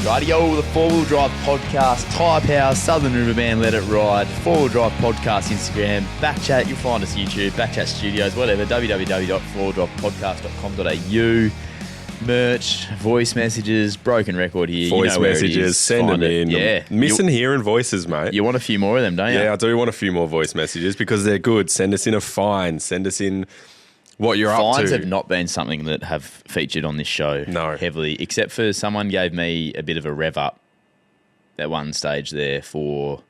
Radio, the four-wheel drive podcast, Tyrepower, Southern Riverband, Let It Ride, four-wheel drive podcast, Instagram, BackChat, you'll find us YouTube, BackChat Studios, whatever, www.fourwheeldriveepodcast.com.au, merch, voice messages, broken record here. Voice you know messages, send them in. Yeah. I'm missing hearing voices, mate. You want a few more of them, don't you? Yeah, I do want a few more voice messages because they're good. Send us in a fine. Send us in what you're up to. Fines have not been something that have featured on this show heavily, except for someone gave me a bit of a rev up at one stage there for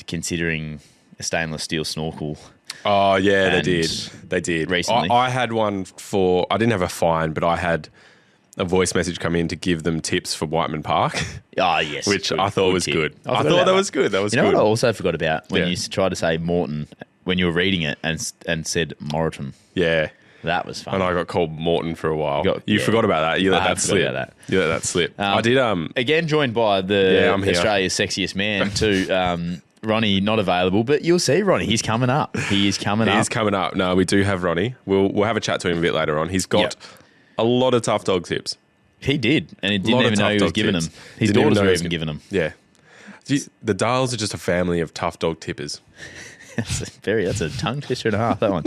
considering a stainless steel snorkel. Oh, yeah, they did. They did. Recently. I had one for, I didn't have a fine, but I had a voice message come in to give them tips for Whiteman Park. Oh, yes. Which I thought was good. I thought that was good. That was good. You know good. what I also forgot about? When you tried to say Morton, when you were reading it and said Moreton. Yeah. That was fun. And I got called Morton for a while. You forgot about that. You let that slip. You let that slip. I did. Again, joined by Australia's sexiest man too. Ronny not available, but you'll see Ronny. He's coming up. He is coming up. He is coming up. No, we do have Ronny. We'll have a chat to him a bit later on. He's got a lot of tough dog tips. He did, and he didn't even know he was giving them. His daughters were even giving them. Yeah. The Dales are just a family of tough dog tippers. That's a tongue twister and a half, that one.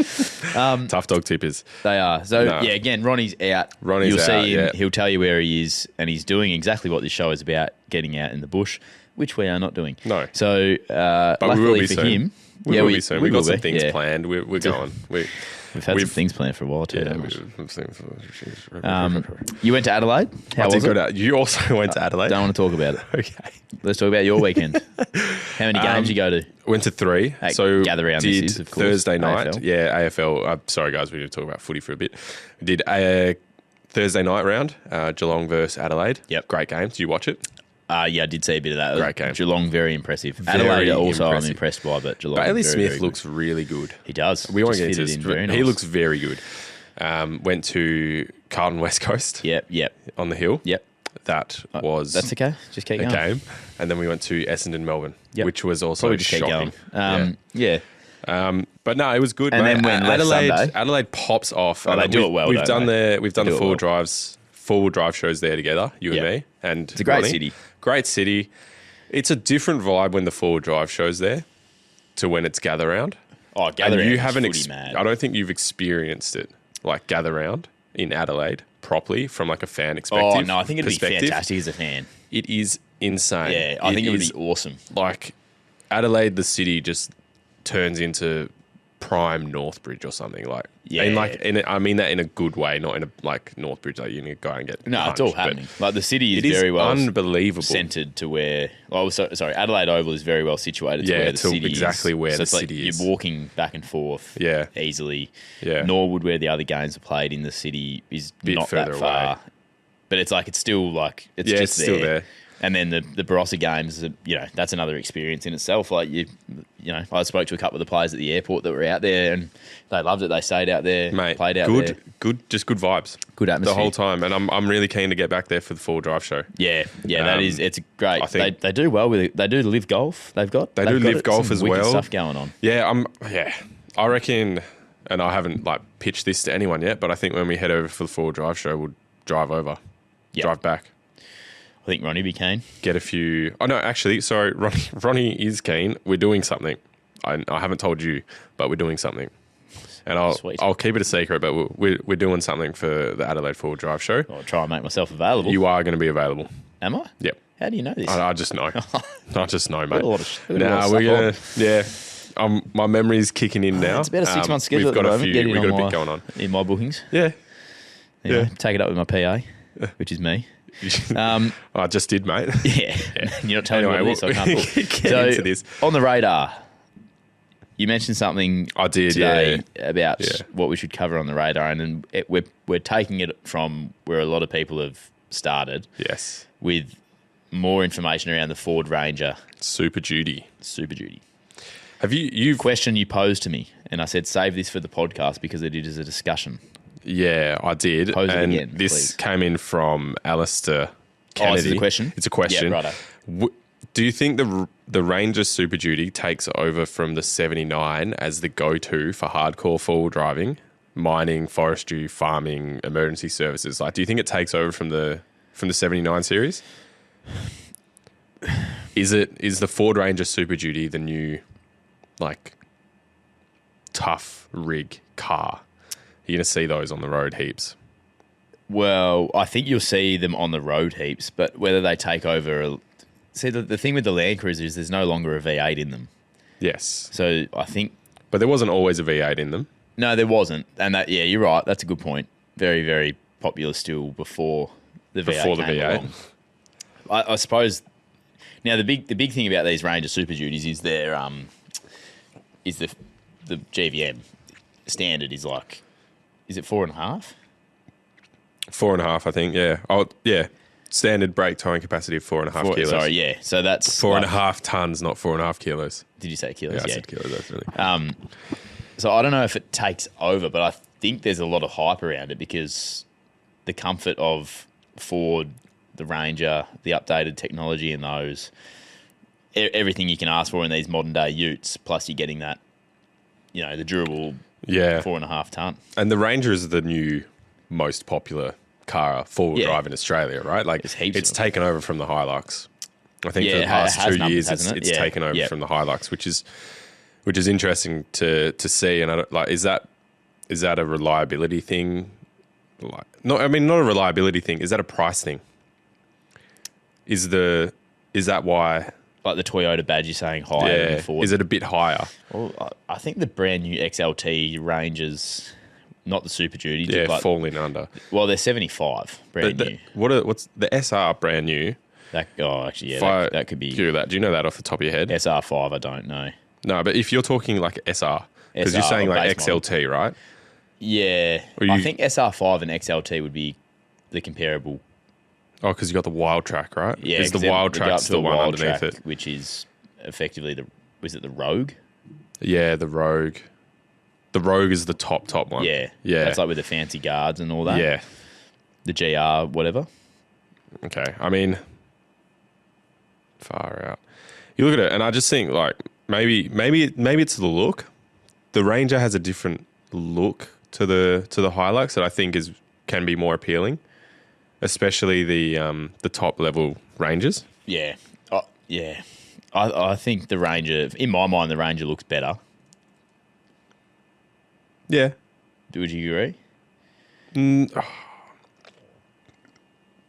Tough dog tippers. They are. So, again, Ronny's out. You'll see him. He'll tell you where he is, and he's doing exactly what this show is about, getting out in the bush, which we are not doing. No. So, but luckily for him... We will be soon. We've got some things planned. We're going. We've had some things planned for a while too. You went to Adelaide? How was it? You also went to Adelaide? Don't want to talk about it. Okay. Let's talk about your weekend. How many games you go to? Went to 3. So gather round did this is, of course, Thursday night. AFL. Yeah, AFL. Sorry, guys, we need to talk about footy for a bit. We did a Thursday night round, Geelong versus Adelaide. Yep. Great game. Did you watch it? Yeah, I did see a bit of that. Great game. Geelong, very impressive. Adelaide also I'm impressed by, but Geelong Bailey Smith very looks really good. He does. We won't get into this. Nice. He looks very good. Went to Carlton West Coast. Yep. On the hill. Yep. That was... That's okay. Just keep going. Game. And then we went to Essendon, Melbourne, which was also probably just shocking. Keep going. Yeah. But no, it was good. And mate. then when Adelaide pops off. They do it well. We've done the four-wheel drive shows there together, you and me, and it's a great city. Great city. It's a different vibe when the four-wheel drive show's there to when it's gather round. Oh, gather round. You haven't. I don't think you've experienced it like gather round in Adelaide properly from like a fan perspective. Oh no, I think it'd be fantastic as a fan. It is insane. Yeah, I think it would be awesome. Like Adelaide, the city just turns into prime Northbridge or something like. Yeah, I mean that in a good way, not in a like Northbridge like you need to go and get. No, punched, it's all happening. Like the city is very well unbelievable centered to where. Oh, sorry, Adelaide Oval is very well situated to where the city exactly is. where so the city is. You're walking back and forth. Easily. Yeah. Norwood, where the other games are played in the city, is not that far. Away. But it's still just it's still there. And then the Barossa games, that's another experience in itself. Like I spoke to a couple of the players at the airport that were out there, and they loved it. They stayed out there, played out there. Good vibes, good atmosphere the whole time. And I'm really keen to get back there for the four drive show. Yeah, that is. It's great. I think they do well with it. They do live golf. They do live golf as well. Stuff going on. Yeah, I reckon, and I haven't pitched this to anyone yet, but I think when we head over for the four drive show, we'll drive over, drive back. I think Ronny be keen. Get a few... Oh, no, actually, sorry. Ronny is keen. We're doing something. I haven't told you, but we're doing something. And I'll keep it a secret, but we're doing something for the Adelaide Four Drive show. I'll try and make myself available. You are going to be available. Am I? Yep. How do you know this? I just know. I just know, mate. We're going to... Yeah. My memory's kicking in now. It's about a 6 month schedule. We've got a bit going on. In my bookings. Yeah. Take it up with my PA, which is me. I just did, mate. Yeah. You're not telling me what it is, so I can't get into this. On the radar, you mentioned something I did today about what we should cover on the radar, and then we're taking it from where a lot of people have started. Yes. With more information around the Ford Ranger Superduty. Have you question you posed to me, and I said save this for the podcast because it is a discussion. Yeah, I did. Pose it again, this please. Came in from Alistair Kennedy. Is it a question? It's a question. Yeah, righto. Do you think the Ranger Super Duty takes over from the 79 as the go-to for hardcore four-wheel driving, mining, forestry, farming, emergency services? Do you think it takes over from the 79 series? Is the Ford Ranger Super Duty the new, like, tough rig car? You're going to see those on the road heaps. Well, I think you'll see them on the road heaps, but whether they take over... See, the thing with the LandCruiser is there's no longer a V8 in them. Yes. So I think... But there wasn't always a V8 in them. No, there wasn't. And that, yeah, you're right. That's a good point. Very, very popular still before the V8 came along. I suppose... Now, the big thing about these Ranger Super Duties is their is the GVM standard is like... Is it 4.5? 4.5, I think, yeah. Oh, yeah. Standard brake towing capacity of 4.5 kilos. Sorry, yeah. So that's 4.5 tons, not 4.5 kilos. Did you say kilos? Yeah, I said kilos, absolutely. So I don't know if it takes over, but I think there's a lot of hype around it because the comfort of Ford, the Ranger, the updated technology in those, everything you can ask for in these modern day utes, plus you're getting that, the durable 4.5 ton. And the Ranger is the new most popular car four-wheel drive in Australia, right? Like, it's taken over from the Hilux. I think for the past 2 years, it's taken over from the Hilux, which is interesting to see. And is that a reliability thing? Not a reliability thing. Is that a price thing? Is that why? Like the Toyota badge, you're saying higher than Ford? Is it a bit higher? Well, I think the brand new XLT Rangers, not the Super Duty. Yeah, falling under. Well, they're 75 brand new. What's the SR brand new? That could be. Do you know that off the top of your head? SR5, I don't know. No, but if you're talking like SR, because you're saying like XLT, right? Yeah. I think SR5 and XLT would be the comparable. Oh, because you got the Wild Track, right? Yeah. Is the Wild Track still one underneath it? Which is effectively was it the Rogue? Yeah, the Rogue. The Rogue is the top one. Yeah. Yeah. That's like with the fancy guards and all that. Yeah. The GR, whatever. Okay. I mean, far out. You look at it and I just think like maybe it's the look. The Ranger has a different look to the Hilux that I think can be more appealing, especially the top level Rangers. Yeah. Yeah. I think the Ranger, in my mind, the Ranger looks better. Yeah. Would you agree?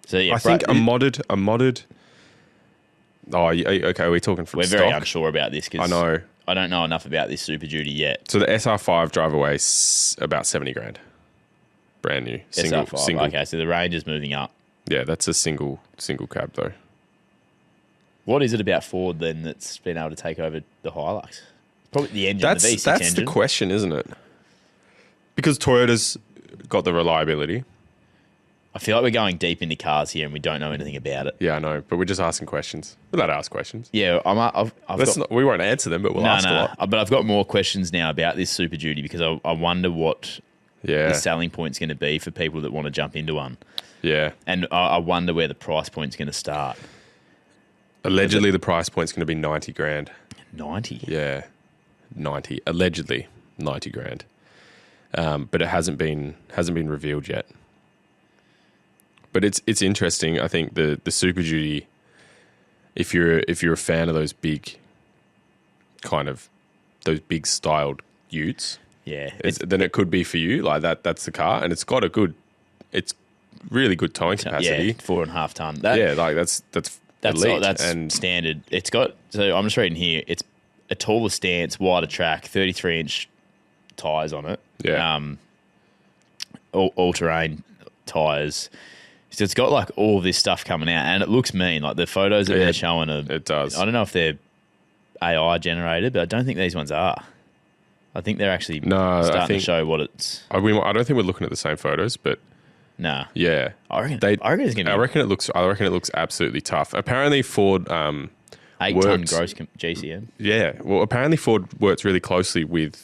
So yeah, I think a modded. Oh, okay. We're talking from. We're stock. very unsure about this because I know I don't know enough about this Super Duty yet. So the SR5 drive away about 70 grand, brand new. SR5. Single. Okay, so the Ranger's moving up. Yeah, that's a single cab though. What is it about Ford then that's been able to take over the Hilux? Probably the engine, the V6 engine. That's the question, isn't it? Because Toyota's got the reliability. I feel like we're going deep into cars here and we don't know anything about it. Yeah, I know, but we're just asking questions. We're allowed to ask questions. Yeah, we won't answer them, but we'll ask a lot. But I've got more questions now about this Super Duty because I wonder what the selling point's going to be for people that want to jump into one. Yeah. And I wonder where the price point's going to start. Allegedly, the price point's going to be 90 grand. 90? Yeah, 90. Allegedly, 90 grand. But it hasn't been revealed yet. But it's interesting. I think the Super Duty, if you're a fan of those big styled utes, then it could be for you. Like that's the car, and it's really good towing capacity. Yeah, 4.5 ton. That's elite. That's standard. It's got. So I'm just reading here. It's a taller stance, wider track, 33-inch tires on it. Yeah. All-terrain tires. So it's got like all of this stuff coming out, and it looks mean. Like the photos that they're showing it does. I don't know if they're AI generated, but I don't think these ones are. I think they're actually starting to show what it's. I don't think we're looking at the same photos, but nah. Yeah, I reckon it's gonna be. I reckon it looks absolutely tough. Apparently, Ford 8-ton gross GCM. Yeah, well, apparently Ford works really closely with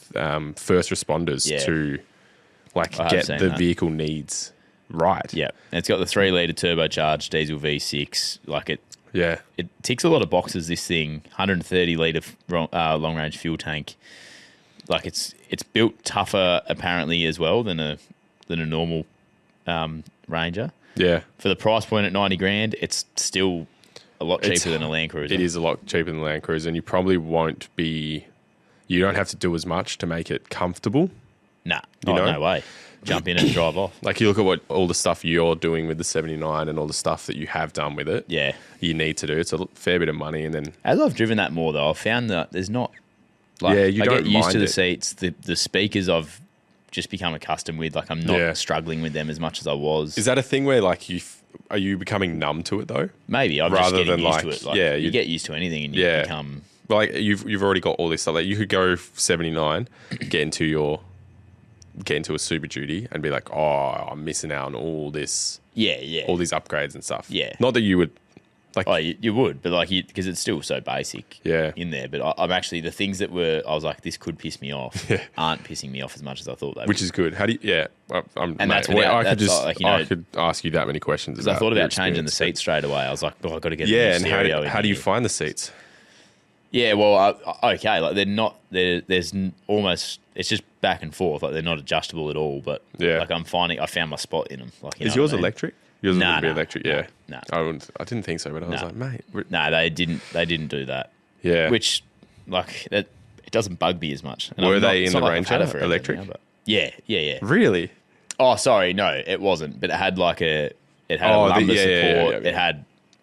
first responders to get the vehicle needs right. Yeah, and it's got the 3-litre turbocharged diesel V6. It ticks a lot of boxes. This thing, 130-litre long range fuel tank. Like it's built tougher apparently as well than a normal Ranger. Yeah, for the price point at 90 grand, it's still a lot cheaper than a Land Cruiser. It is a lot cheaper than a Land Cruiser, and you probably won't be. You don't have to do as much to make it comfortable. Nah, no way. Jump in and drive off. Like you look at all the stuff you're doing with the 79 and all the stuff that you have done with it. Yeah, you need to do. It's a fair bit of money, and then as I've driven that more though, I've found that there's not. Like, I get used to the seats, the speakers. I've just become accustomed with. Like I'm not struggling with them as much as I was. Is that a thing where like are you becoming numb to it though? Maybe I'm just getting used to it. Like, you get used to anything and you become. Like you've already got all this stuff. Like you could go 79, get into a Super Duty and be like, oh, I'm missing out on all this. Yeah. All these upgrades and stuff. Yeah. Not that you would. Like, you would, but like because it's still so basic. In there, but I'm actually the things that I was like, this could piss me off, aren't pissing me off as much as I thought they would. Which is good. How do you? Yeah. I could ask you that many questions. Because I thought about changing the seats straight away. I was like, I've got to get a new stereo. And how do you find the seats? Yeah, well, okay, like they're not. There's almost. It's just back and forth. Like they're not adjustable at all. But like I found my spot in them. Like, is yours electric? Yours would be electric. Yeah. No. I didn't think so, but I was like, mate. No, they didn't do that. Yeah. Which, like, it doesn't bug me as much. And were they in the Ranger electric? Now, yeah. Really? Oh, sorry, no, it wasn't. But it had like a lumbar support. Yeah.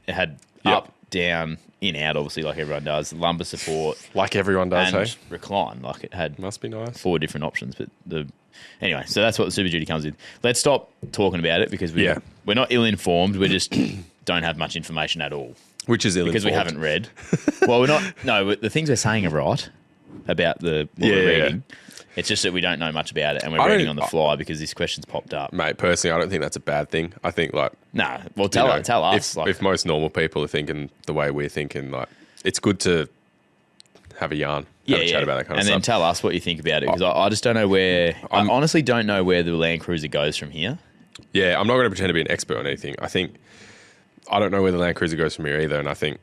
It had up, down, in, out, obviously, like everyone does. Lumbar support, like everyone does. And hey, recline. Like it had. Must be nice. 4 different options, but anyway. So that's what the Super Duty comes with. Let's stop talking about it because we're not ill informed. We just don't have much information at all. Which is ill because we haven't read. Well, we're not. No, the things we're saying are right about what we're reading. It's just that we don't know much about it, and we're reading on the fly because this question's popped up. Mate, personally, I don't think that's a bad thing. I think like well, tell us. If most normal people are thinking the way we're thinking, like it's good to have a yarn, have a chat about that kind of stuff. And then tell us what you think about it because I just don't know where. I honestly don't know where the Land Cruiser goes from here. Yeah, I'm not going to pretend to be an expert on anything. I don't know where the Land Cruiser goes from here either, and I think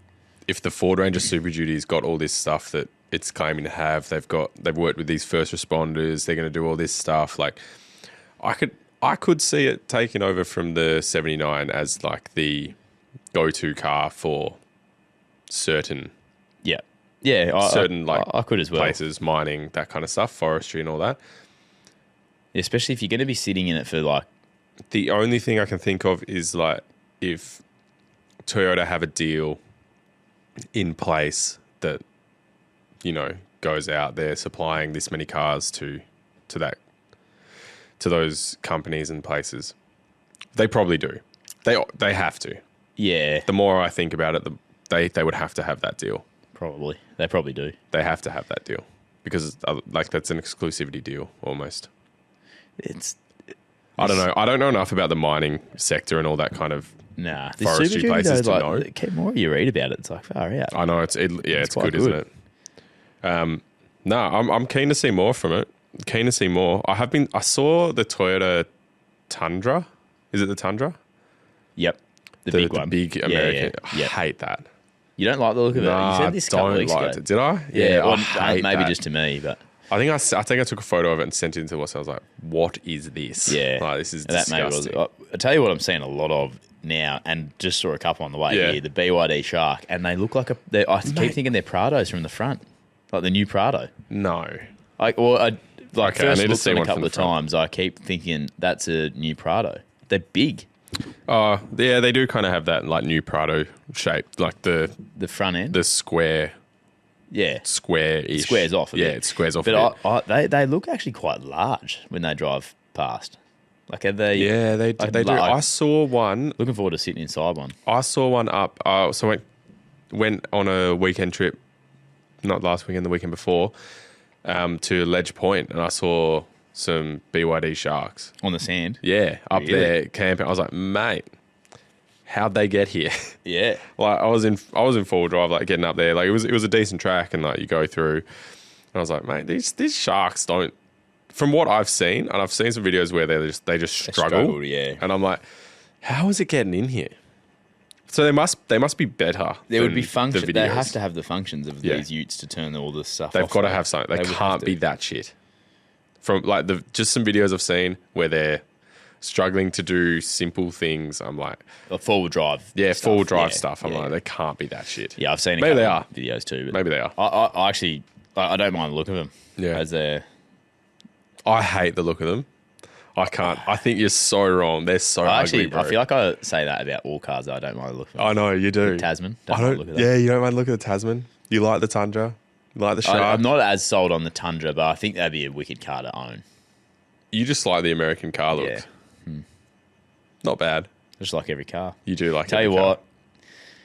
if the Ford Ranger Super Duty's got all this stuff that it's claiming to have, they've worked with these first responders, they're going to do all this stuff. Like, I could see it taking over from the 79 as like the go-to car for certain, I could as well. Places, mining, that kind of stuff, forestry and all that. Especially if you're going to be sitting in it for like. The only thing I can think of is like if Toyota have a deal in place that, goes out there supplying this many cars to those companies and places. They probably do. They have to. Yeah. The more I think about it, they would have to have that deal. Probably. They probably do. They have to have that deal because like that's an exclusivity deal almost. I don't know. I don't know enough about the mining sector and all that kind forestry places to know. The more you read about it, it's like far out. I know it's good, isn't it? I'm keen to see more from it. Keen to see more. I saw the Toyota Tundra. Is it the Tundra? Yep. The big one. The big American. Yeah. I hate that. You don't like the look of it? You said this a couple of weeks ago. Did I? Yeah. Well, I hate maybe that. Just to me, but. I think I took a photo of it and sent it into us. I was like, "What is this? Yeah, like, this is disgusting." I'll tell you what I'm seeing a lot of now, and just saw a couple on the way here. The BYD Shark, and they look like I keep thinking they're Prados from the front, like the new Prado. No, first looked at them a couple of times. I keep thinking that's a new Prado. They're big. Yeah, they do kind of have that like new Prado shape, like the front end, the square. Yeah, square-ish. It squares off. It squares off. But they look actually quite large when they drive past. Like are they? Yeah, they do. I saw one. Looking forward to sitting inside one. I saw one up. So I went on a weekend trip, not last weekend, the weekend before, to Ledge Point, and I saw some BYD Sharks on the sand. Yeah, up there camping. I was like, mate. How'd they get here? Yeah, like I was in full drive, like getting up there. Like it was a decent track, and like you go through. And I was like, mate, these sharks don't. From what I've seen, and I've seen some videos where they just struggle. Yeah, and I'm like, how is it getting in here? So they must be better. There would be function. They have to have the functions of these utes to turn all this stuff. They've got to have something. They can't be that shit. From like just some videos I've seen where they're struggling to do simple things. I'm like, four-wheel drive. Yeah, four-wheel drive stuff. I'm like, they can't be that shit. Yeah, I've seen maybe they are videos too. But maybe they are. I actually don't mind the look of them. Yeah, as they're. I hate the look of them. I can't. I think you're so wrong. They're so ugly, bro. I feel like I say that about all cars that I don't mind the look of them. I know, you do. The Tasman. I don't look at that. Yeah, you don't mind the look of the Tasman. You like the Tundra. You like the Shark. I'm not as sold on the Tundra, but I think that'd be a wicked car to own. You just like the American car look. Yeah. Not bad. Just like every car. You do like Tell you what.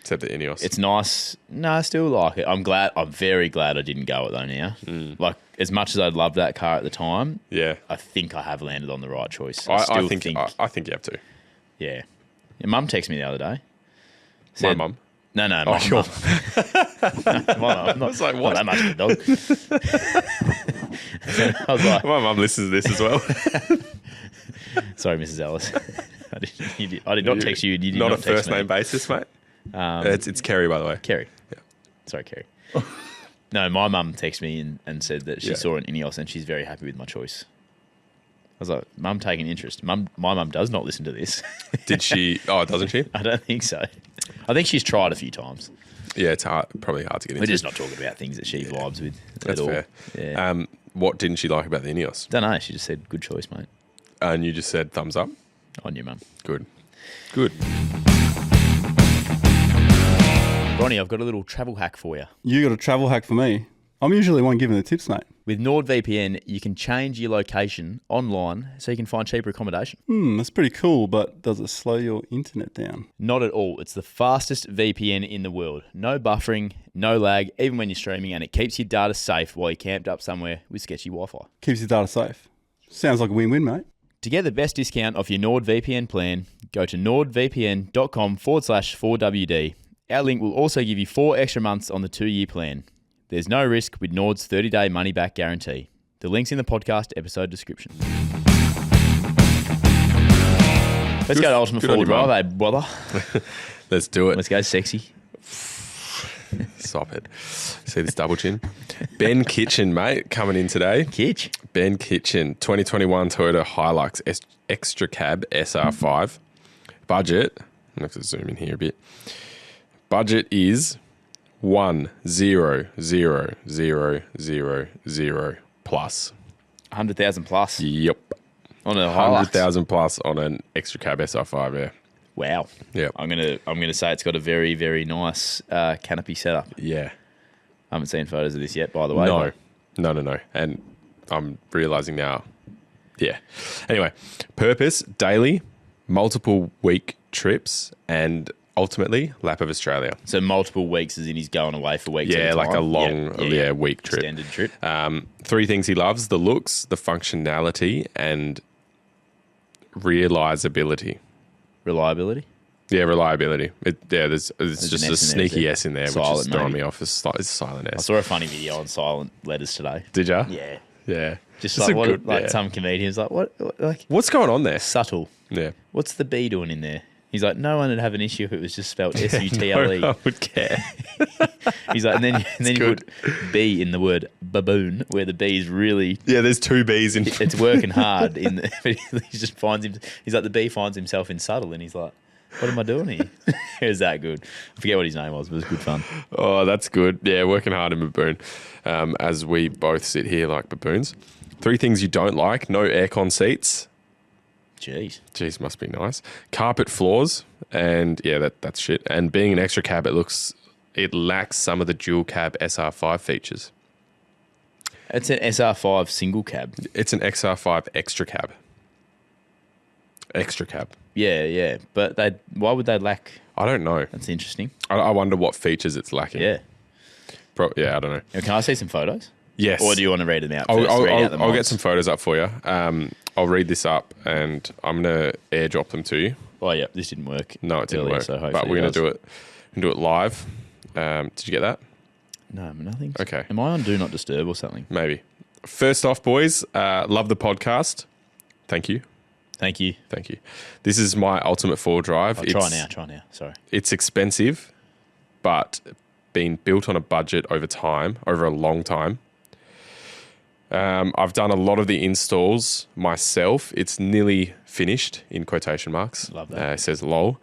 Except the Ineos. It's nice. No, I still like it. I'm very glad I didn't go it though now. Like, as much as I loved that car at the time, I think I have landed on the right choice. I think you have to. Yeah. Your mum texted me the other day. My mum? No, my mum. My mum. I was like, what? Not that much of a dog. I was like, my mum listens to this as well. Sorry, Mrs. Ellis. I did not text you. You did not a text first me. name basis, mate. It's Kerry, by the way. Kerry. Yeah. Sorry, Kerry. No, my mum texted me and said that she saw an Ineos and she's very happy with my choice. I was like, Mum, taking interest. My mum does not listen to this. Did she? Oh, doesn't she? I don't think so. I think she's tried a few times. Yeah, it's probably hard to get into. We're just not talking about things that she vibes with That's at all. Fair. Yeah. What didn't she like about the Ineos? Don't know. She just said, good choice, mate. And you just said thumbs up? On you, Mum. Good. Ronny, I've got a little travel hack for you. You got a travel hack for me? I'm usually one giving the tips, mate. With NordVPN, you can change your location online so you can find cheaper accommodation. That's pretty cool, but does it slow your internet down? Not at all. It's the fastest VPN in the world. No buffering, no lag, even when you're streaming, and it keeps your data safe while you're camped up somewhere with sketchy Wi-Fi. Keeps your data safe. Sounds like a win-win, mate. To get the best discount off your NordVPN plan, go to nordvpn.com/4WD. Our link will also give you 4 extra months on the 2-year plan. There's no risk with Nord's 30-day money-back guarantee. The link's in the podcast episode description. Let's go to Ultimate Four-Wheel Drive, eh, brother? Let's do it. Let's go sexy. Stop it. See this double chin? Ben Kitchen, mate, coming in today. Ben Kitchen, 2021 Toyota Hilux Extra Cab SR5. Budget, I'm going to zoom in here a bit. Budget is 1,000,000 plus. 100,000 plus. Yep. On a 100,000 plus on an Extra Cab SR5. Yeah. Wow. Yeah. I'm gonna say it's got a very, very nice canopy setup. Yeah. I haven't seen photos of this yet, by the way. No. And I'm realizing now. Yeah. Anyway, purpose daily, multiple week trips, and ultimately lap of Australia. So multiple weeks, as in he's going away for weeks. Yeah, like a long week trip. Extended trip. 3 things he loves: the looks, the functionality, and realizability. Reliability? Yeah, reliability. There's just a sneaky S in there, which is throwing me off. It's silent S. I saw a funny video on silent letters today. Did ya? Yeah. Yeah. Just some comedians what's going on there? Subtle. Yeah. What's the B doing in there? He's like, no one would have an issue if it was just spelled S-U-T-L-E. No one would care. He's like, and then you put B in the word baboon, where the B is really... Yeah, there's 2 B's in... It's working hard. But he just finds him... He's like, the B finds himself in subtle, and he's like, what am I doing here? It was that good. I forget what his name was, but it was good fun. Oh, that's good. Yeah, working hard in baboon. As we both sit here like baboons. 3 things you don't like: no aircon seats. Jeez, must be nice. Carpet floors, and that's shit. And being an extra cab, it lacks some of the dual cab SR5 features. It's an SR5 single cab. It's an XR5 extra cab. Extra cab. Yeah. But why would they lack? I don't know. That's interesting. I wonder what features it's lacking. Yeah. I don't know. Can I see some photos? Yes. Or do you want to read them out first? I'll I'll get some photos up for you. I'll read this up and I'm going to airdrop them to you. Oh, yeah. This didn't work. No, it didn't work. So but we're going to do it. We're going to do it live. Did you get that? No, nothing. Okay. Am I on Do Not Disturb or something? Maybe. First off, boys, love the podcast. Thank you. Thank you. This is my ultimate 4 drive. Try now. Sorry. It's expensive, but being built on a budget over a long time. I've done a lot of the installs myself. It's nearly finished, in quotation marks. Love that. It says lol.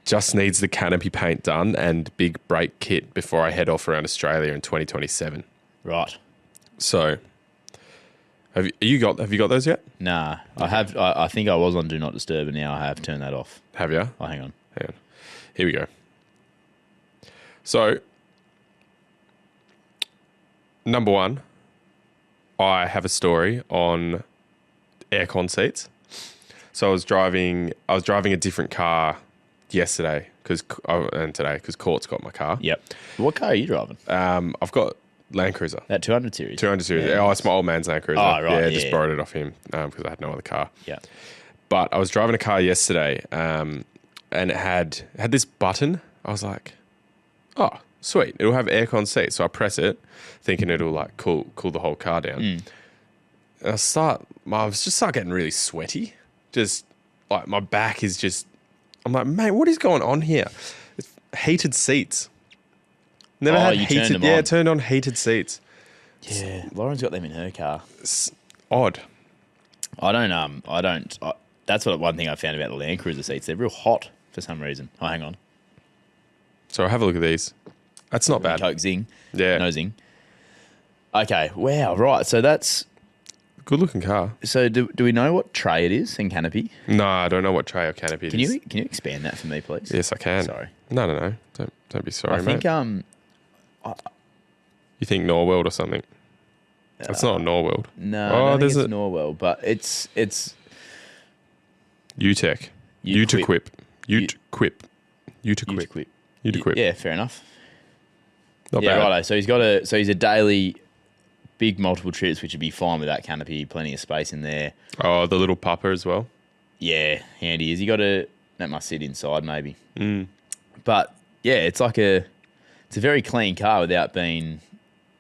Just needs the canopy paint done and big brake kit before I head off around Australia in 2027. Right. So, have you got those yet? Nah, I have. I think I was on Do Not Disturb, and now I have turned that off. Have you? Oh, hang on. Here we go. So, number one, I have a story on aircon seats. So I was driving a different car yesterday and today because Court's got my car. Yep. What car are you driving? I've got LandCruiser. That 200 series. 200 series. Yeah. Oh, it's my old man's LandCruiser. Oh, right. Yeah, just borrowed it off him because I had no other car. Yeah. But I was driving a car yesterday, and it had this button. I was like, oh, sweet. It'll have aircon seats. So I press it, thinking it'll like cool the whole car down. And I was just getting really sweaty. Just like my back is just, I'm like, mate, what is going on here? It's heated seats. Never had heated. Yeah, turned on heated seats. Yeah, Lauren's got them in her car. It's odd. I don't. That's one thing I found about the LandCruiser seats. They're real hot for some reason. Oh, hang on. So have a look at these. That's not bad. Coke zing. Yeah. No zing. Okay. Wow. Right. So that's good looking car. So do we know what tray it is and canopy? No, I don't know what tray or canopy it is. Can you expand that for me, please? Yes, I can. Sorry. No. Don't be sorry, mate. I think you think Norweld or something? It's not a Norweld. No, I don't think it's Norweld, but it's UTEC. Utequip. Utequip. Yeah, fair enough. Not bad. Righto. So he's a daily big multiple trips, which would be fine with that canopy, plenty of space in there. Oh, the little pupper as well. Yeah, handy. That must sit inside maybe. But yeah, it's a very clean car without being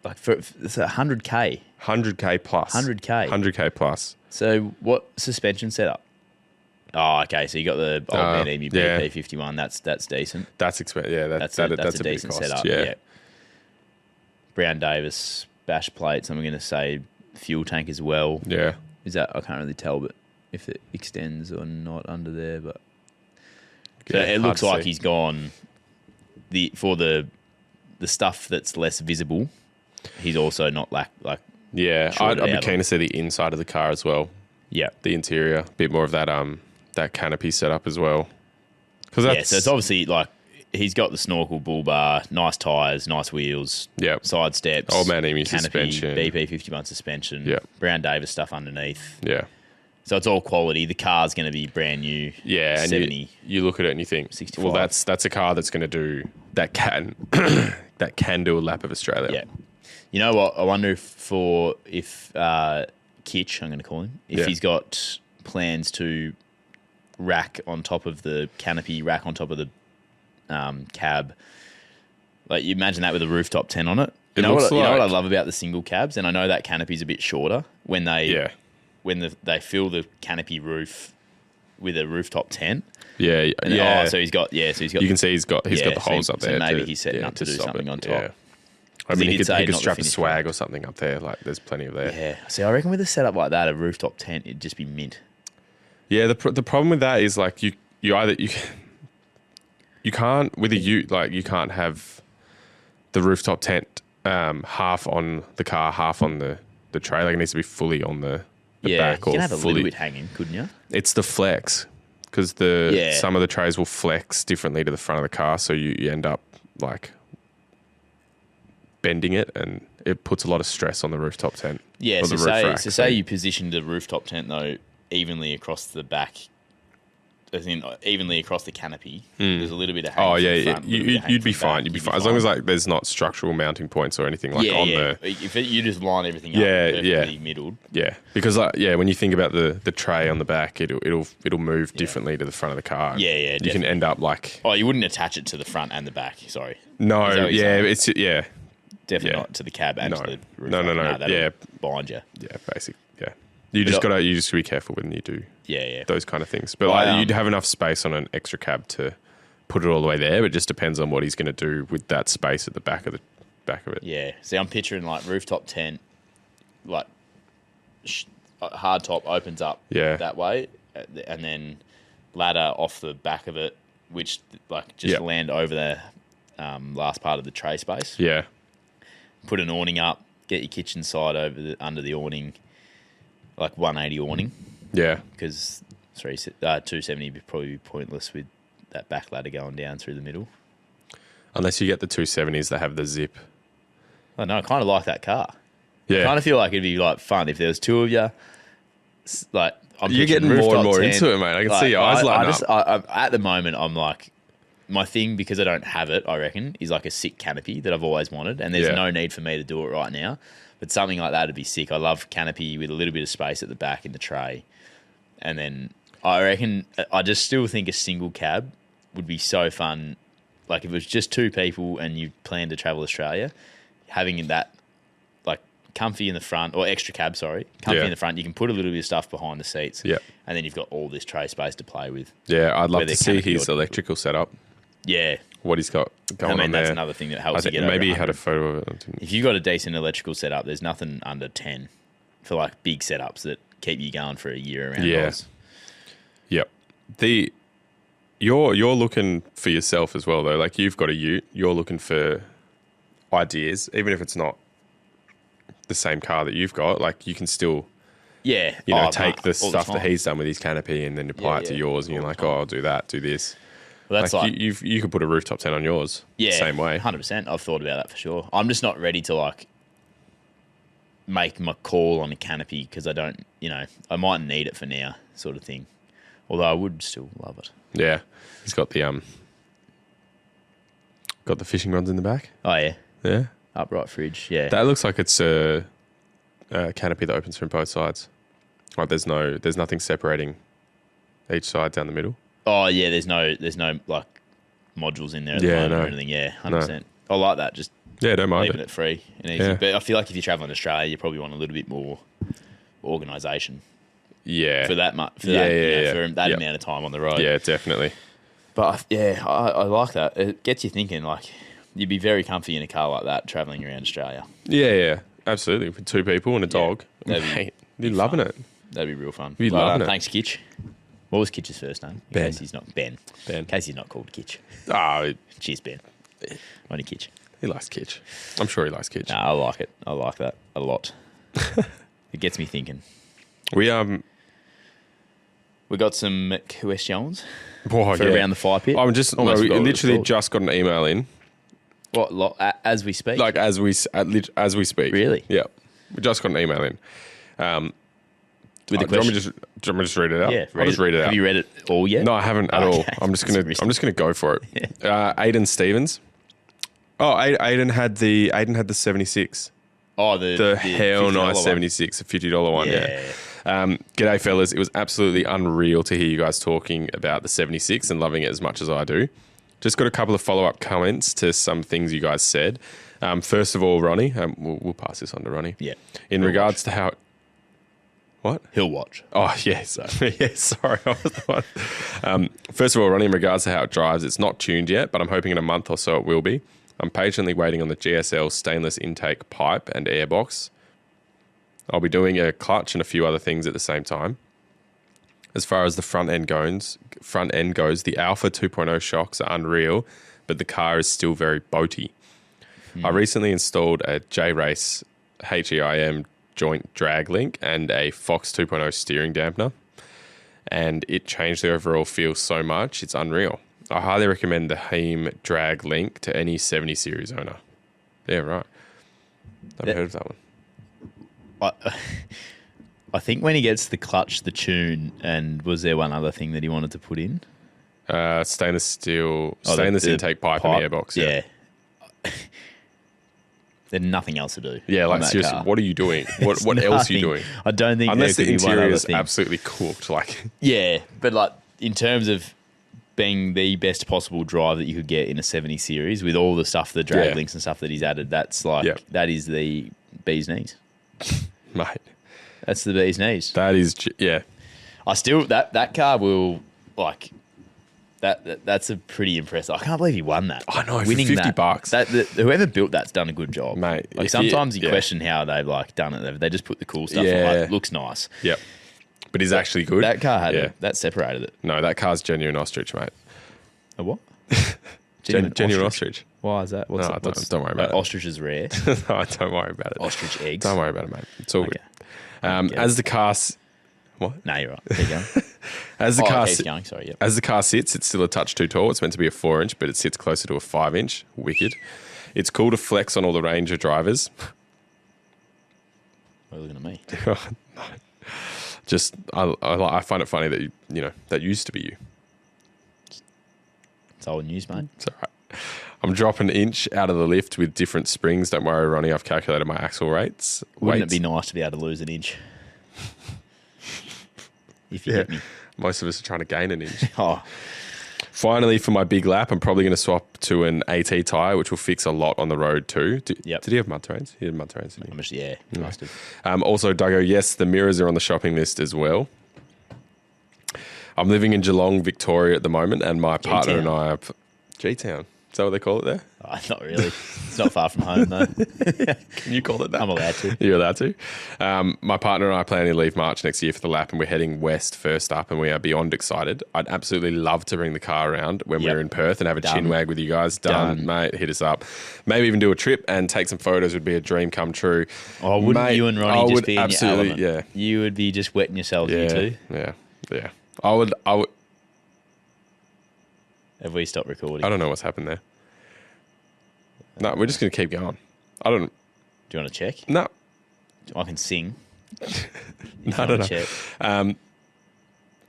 like it's 100k. 100k plus. 100k. 100k plus. So what suspension setup? Oh, okay. So you got the old man EMU BP51. That's decent. That's expensive. Yeah, that's a decent cost, setup. Yeah. Brown Davis bash plates. I'm going to say fuel tank as well. Yeah. Is that I can't really tell, but if it extends or not under there, but so it looks like he's gone for the stuff that's less visible. He's also not like. Yeah, I'd be keen to see the inside of the car as well. Yeah, the interior, a bit more of that canopy setup as well. So it's obviously like he's got the snorkel, bull bar, nice tyres, nice wheels, side steps, old man EMU canopy, suspension, BP51 suspension, Brown Davis stuff underneath. Yeah. So it's all quality. The car's going to be brand new. Yeah, and 70, you look at it and you think, 65. Well, that's a car that's going to do that can do a lap of Australia. Yeah. You know what? I wonder if Kitch, I'm going to call him, if he's got plans to rack on top of the canopy, rack on top of the cab. Like you imagine that with a rooftop tent on it. You know what I love about the single cabs, and I know that canopy's a bit shorter when they fill the canopy roof with a rooftop tent. Yeah, So he's got. You can see he's got the holes up there. So maybe he's setting up to do something on top. Yeah. I mean, he could strap a swag or something up there. Like, there's plenty of there. Yeah. See, I reckon with a setup like that, a rooftop tent, it'd just be mint. Yeah. The problem with that is like you can't with you can't have the rooftop tent half on the car, half on the tray. Like, it needs to be fully on the back. You can have a little bit hanging, couldn't you? It's the flex because some of the trays will flex differently to the front of the car, so you end up like bending it, and it puts a lot of stress on the rooftop tent. Yeah, say you positioned the rooftop tent though evenly across the back, as in evenly across the canopy. There's a little bit of hang. Oh yeah, front, you'd be fine. You'd be fine as long as like there's not structural mounting points or anything like on the. If you just line everything up perfectly middled. Yeah, because when you think about the tray on the back, it'll move differently to the front of the car. Yeah, You can end up like. Oh, you wouldn't attach it to the front and the back. Sorry. No, it's Definitely not to the cab and to the roof. No. That'll bind you. Yeah, basically. Yeah. You just gotta be careful when you do those kind of things. But you'd have enough space on an extra cab to put it all the way there. It just depends on what he's going to do with that space at the back of it. Yeah. See, I'm picturing like rooftop tent, like hard top opens up that way, and then ladder off the back of it, which like just land over the last part of the tray space. Yeah. Put an awning up, get your kitchen side under the awning, like 180 awning. Yeah. Because 270 would probably be pointless with that back ladder going down through the middle. Unless you get the 270s that have the zip. I know, I kind of like that car. Yeah. I kind of feel like it'd be like fun if there was two of you. Like you're getting more and more into it, mate. I can see your eyes lighting up. At the moment, I'm like, my thing, because I don't have it, I reckon, is like a sick canopy that I've always wanted, and there's no need for me to do it right now. But something like that would be sick. I love canopy with a little bit of space at the back in the tray. And then I reckon, I just still think a single cab would be so fun. Like if it was just two people and you plan to travel Australia, having that like comfy in the front, or extra cab, comfy in the front, you can put a little bit of stuff behind the seats. Yeah. And then you've got all this tray space to play with. Yeah, I'd love to see his electrical setup. Yeah. What he's got going on there. That's another thing that helps you get maybe over he had a photo of it. If you've got a decent electrical setup, there's nothing under 10 for like big setups that keep you going for a year around. Yeah. Yep. You're looking for yourself as well, though. Like you've got a ute. You're looking for ideas, even if it's not the same car that you've got. Like you can still, take the stuff that he's done with his canopy and then apply it to yours. And you're like, I'll do that, do this. Well, that's like you could put a rooftop tent on yours. Yeah, same way. 100%. I've thought about that for sure. I'm just not ready to like make my call on a canopy because I don't, I might need it for now, sort of thing. Although I would still love it. Yeah, he's got the fishing rods in the back. Oh yeah, yeah, upright fridge. Yeah, that looks like it's a canopy that opens from both sides. Like there's nothing separating each side down the middle. Oh yeah, there's no like modules in there at the moment or anything. Yeah, 100%. I like that. Just don't mind leaving it free and easy. Yeah. But I feel like if you're traveling to Australia, you probably want a little bit more organisation. Yeah, for that for that amount of time on the road. Yeah, definitely. But I like that. It gets you thinking. Like you'd be very comfy in a car like that traveling around Australia. Yeah, absolutely. With two people and a dog, mate, you're loving it. That'd be real fun. You're loving it. Thanks, Kitch. What was Kitch's first name? Ben. In case he's not Ben. In case he's not called Kitch. Cheers, Ben. Only Kitch. He likes Kitch. I'm sure he likes Kitch. No, I like it. I like that a lot. It gets me thinking. We got some questions for around the fire pit. I'm just literally just got an email in. What? As we speak? Like as we speak. Really? Yeah. We just got an email in. With the question. Do you want me to just read it out? Yeah, I'll just read it out. Have you read it all yet? No, I haven't at all. I'm just gonna go for it. Yeah. Aiden Stevens. Oh, Aiden had the 76. Oh, the hell nice 76, a $50 one. Yeah. G'day, fellas. It was absolutely unreal to hear you guys talking about the 76 and loving it as much as I do. Just got a couple of follow-up comments to some things you guys said. First of all, Ronny, we'll pass this on to Ronny. Yeah. In regards to how... What? He'll watch. Oh, yes. Yeah, sorry. I was the one. First of all, Ronny, in regards to how it drives, it's not tuned yet, but I'm hoping in a month or so it will be. I'm patiently waiting on the GSL stainless intake pipe and airbox. I'll be doing a clutch and a few other things at the same time. As far as the front end goes, the Alpha 2.0 shocks are unreal, but the car is still very boaty. I recently installed a J-Race HEIM joint drag link and a Fox 2.0 steering dampener, and it changed the overall feel so much, it's unreal. I highly recommend the HEIM drag link to any 70 series owner. Yeah, right. I've heard of that one. I think when he gets the clutch, the tune, and was there one other thing that he wanted to put in? Stainless steel, stainless intake pipe and airbox. Yeah. There's nothing else to do. Yeah, like seriously, car. What are you doing? What else are you doing? I don't think unless the interior is thing. Absolutely cooked. Like yeah, but like in terms of being the best possible drive that you could get in a 70 series with all the stuff, the drag links and stuff that he's added, that's like that is the bee's knees, mate. That's the bee's knees. That is, I still that car will That's a pretty impressive. I can't believe he won that. I know, winning for $50. Whoever built that's done a good job, mate. Like sometimes you question how they've like done it. They just put the cool stuff on. Like, looks nice. Yep. But he's actually good. That car had that separated it. No, that car's genuine ostrich, mate. A what? Genuine ostrich. Why is that? Don't worry about it. Ostrich is rare. No, don't worry about it. Ostrich eggs. Don't worry about it, mate. It's all good. As the car... What? No, you're right. Keep going. As the car keep going. Sorry, yep. As the car sits, it's still a touch too tall. It's meant to be a 4-inch, but it sits closer to a 5-inch. Wicked. It's cool to flex on all the Ranger drivers. Why are you looking at me? No. Just, I find it funny that you know that used to be you. It's old news, mate. It's all right. I'm dropping an inch out of the lift with different springs. Don't worry, Ronnie. I've calculated my axle rates. Wouldn't it be nice to be able to lose an inch? If you hit me. Most of us are trying to gain an inch. Oh. Finally, for my big lap, I'm probably going to swap to an AT tyre, which will fix a lot on the road too. Did he have mud terrains? He had mud terrains, didn't he? Yeah, he must have. Also, Duggo, yes, the mirrors are on the shopping list as well. I'm living in Geelong, Victoria at the moment, and my partner and I are... G-Town. Is that what they call it there? Oh, not really. It's not far from home, though. Can you call it that? I'm allowed to. You're allowed to. My partner and I are planning to leave March next year for the lap, and we're heading west first up, and we are beyond excited. I'd absolutely love to bring the car around when we're in Perth and have a chin wag with you guys. Done, mate. Hit us up. Maybe even do a trip and take some photos would be a dream come true. Oh, wouldn't you and Ronnie just be in your element? Yeah. You would be just wetting yourselves, you two. Yeah. I would. Have we stopped recording? I don't know what's happened there. No, we're just going to keep going. I don't... Do you want to check? No. I can sing. No. Check.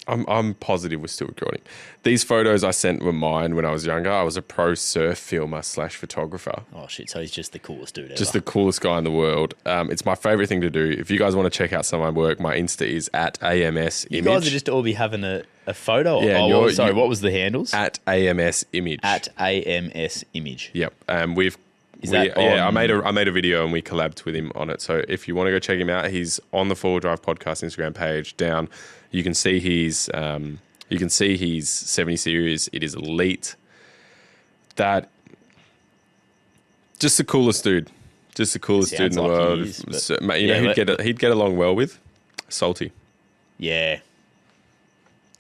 I'm positive we're still recording. These photos I sent were mine when I was younger. I was a pro surf filmer / photographer. Oh, shit. So he's just the coolest dude ever. Just the coolest guy in the world. It's my favourite thing to do. If you guys want to check out some of my work, my Insta is at AMS Image. You guys are just all be having a photo. Yeah, what was the handles? At AMS Image. At AMS Image. Yep. I made a video and we collabed with him on it. So if you want to go check him out, he's on the 4Drive Podcast Instagram page. Down, you can see his 70 series. It is elite. That just the coolest dude. Just the coolest dude in the world. So, he'd get along well with Salty. Yeah.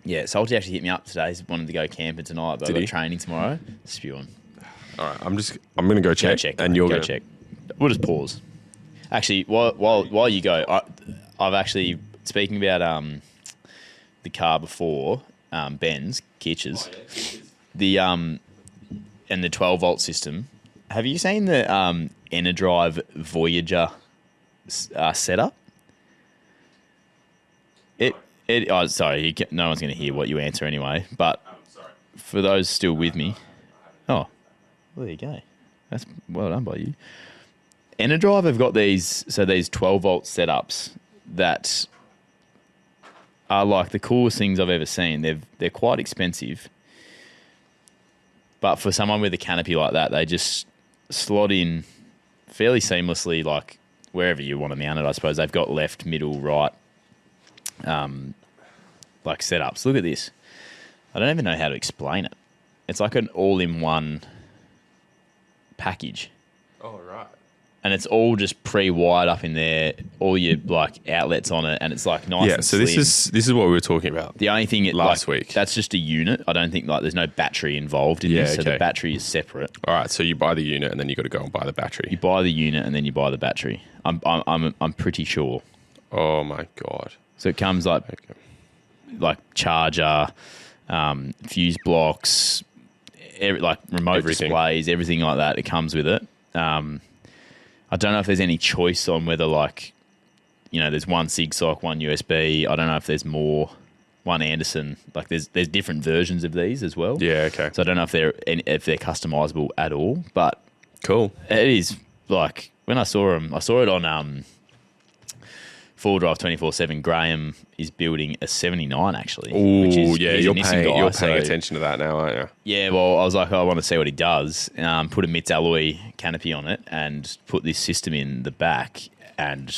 Yeah, Salty actually hit me up today. He's wanted to go camping tonight, but I've got training tomorrow. Spewing. All right, I'm going to go check, and you're going to check. We'll just pause. Actually, while you go, I've actually, speaking about the car before, Ben's Kitches, the and the 12-volt system. Have you seen the Enerdrive Voyager setup? Sorry, no one's going to hear what you answer anyway. But for those still with me, well, there you go. That's well done by you. Enerdrive have got these 12-volt setups that are like the coolest things I've ever seen. They're quite expensive, but for someone with a canopy like that, they just slot in fairly seamlessly, like wherever you want to mount it. I suppose they've got left, middle, right, like setups. Look at this. I don't even know how to explain it. It's like an all-in-one package. Oh, right. And it's all just pre-wired up in there, all your like outlets on it, and it's like nice. Yeah, so this is what we were talking about. The only thing last week, that's just a unit. I don't think there's no battery involved in this, so the battery is separate. All right, so you buy the unit and then you got to go and buy the battery. You buy the unit and then you buy the battery. I'm pretty sure. Oh my god! So it comes like charger, fuse blocks, like remote displays, everything like that. It comes with it. I don't know if there's any choice on whether there's one SIG sock, one USB. I don't know if there's more, one Anderson. Like there's different versions of these as well. Yeah, okay. So I don't know if they're customizable at all, but cool. It is like when I saw them, I saw it on 4Drive 24/7. Graham is building a 79 actually. Oh yeah, you're paying attention to that now, aren't you? Yeah, well, I was like, I want to see what he does. Put a MITS alloy canopy on it and put this system in the back. And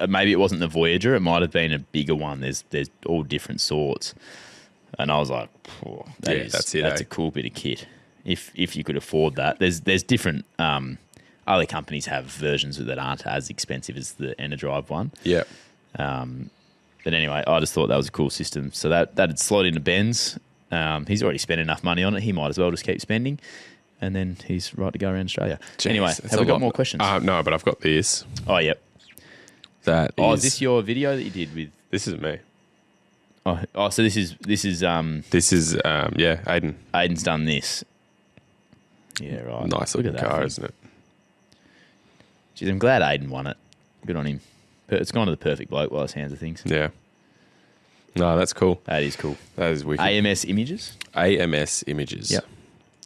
maybe it wasn't the Voyager; it might have been a bigger one. There's all different sorts. And I was like, that's a cool bit of kit. If you could afford that, there's different. Other companies have versions that aren't as expensive as the Enerdrive one. Yeah. But anyway, I just thought that was a cool system. So that'd slot into Ben's. He's already spent enough money on it. He might as well just keep spending. And then he's right to go around Australia. Jeez, anyway, have we got more questions? No, but I've got this. Oh, yep. Is this your video that you did with? This isn't me. Oh, so this is Aiden. Aiden's done this. Yeah, right. Nice looking car, isn't it? Jeez, I'm glad Aiden won it. Good on him. It's gone to the perfect bloke by the sounds of things. Yeah. No, that's cool. That is cool. That is wicked. AMS Images? AMS Images. Yep.